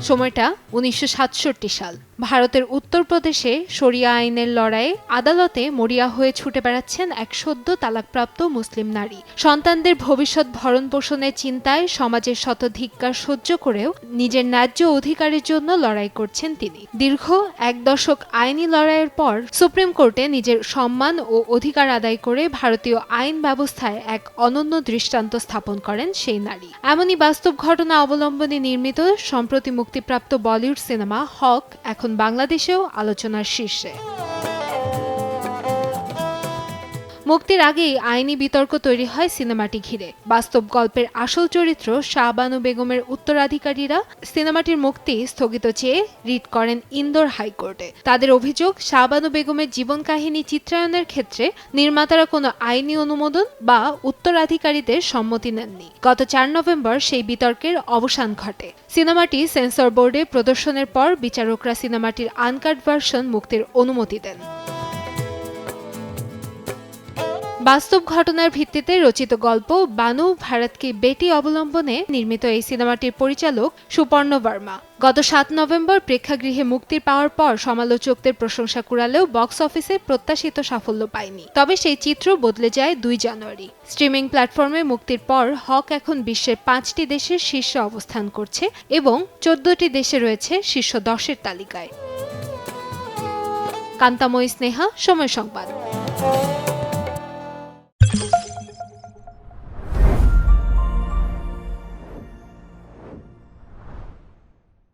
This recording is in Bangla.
সময়টা 1967 সাল। ভারতের উত্তরপ্রদেশে শরিয়া আইনের লড়াইয়ে আদালতে মরিয়া হয়ে ছুটে বেড়াচ্ছেন এক সদ্য তালাকপ্রাপ্ত মুসলিম নারী। সন্তানদের ভবিষ্যৎ ভরণ পোষণের চিন্তায় সমাজের শত ধিক্কার সহ্য করেও নিজের ন্যায্য অধিকারের জন্য লড়াই করছেন তিনি। দীর্ঘ এক দশক আইনি লড়াইয়ের পর সুপ্রিম কোর্টে নিজের সম্মান ও অধিকার আদায় করে ভারতীয় আইন ব্যবস্থায় এক অনন্য দৃষ্টান্ত স্থাপন করেন সেই নারী। এমনই বাস্তব ঘটনা অবলম্বনে নির্মিত সম্প্রতি মুক্তিপ্রাপ্ত বলিউড সিনেমা হক এখন বাংলাদেশেও আলোচনার শীর্ষে। মুক্তির আগেই আইনি বিতর্ক তৈরি হয় সিনেমাটি ঘিরে। বাস্তব গল্পের আসল চরিত্র শাহবানু বেগমের উত্তরাধিকারীরা সিনেমাটির মুক্তি স্থগিত চেয়ে রিট করেন ইন্দোর হাইকোর্টে। তাদের অভিযোগ, শাহবানু বেগমের জীবন কাহিনী চিত্রায়নের ক্ষেত্রে নির্মাতারা কোনো আইনি অনুমোদন বা উত্তরাধিকারীদের সম্মতি নেননি। গত 4 নভেম্বর সেই বিতর্কের অবসান ঘটে। সিনেমাটি সেন্সর বোর্ডে প্রদর্শনের পর বিচারকরা সিনেমাটির আনকাট ভার্সন মুক্তির অনুমতি দেন। বাস্তব ঘটনার ভিত্তিতে রচিত গল্প বানু ভারত কি বেটি অবলম্বনে নির্মিত এই সিনেমাটির পরিচালক সুপর্ণ বর্মা। গত 7 নভেম্বর প্রেক্ষাগৃহে মুক্তি পাওয়ার পর সমালোচকদের প্রশংসা কুড়ালেও বক্স অফিসে প্রত্যাশিত সাফল্য পায়নি। তবে সেই চিত্র বদলে যায় 2 জানুয়ারি। স্ট্রিমিং প্ল্যাটফর্মে মুক্তির পর হক এখন বিশ্বের 5টি দেশের শীর্ষে অবস্থান করছে এবং 14টি দেশে রয়েছে শীর্ষ 10-এর তালিকায়। কান্তাময়ী স্নেহা, সময় সংবাদ।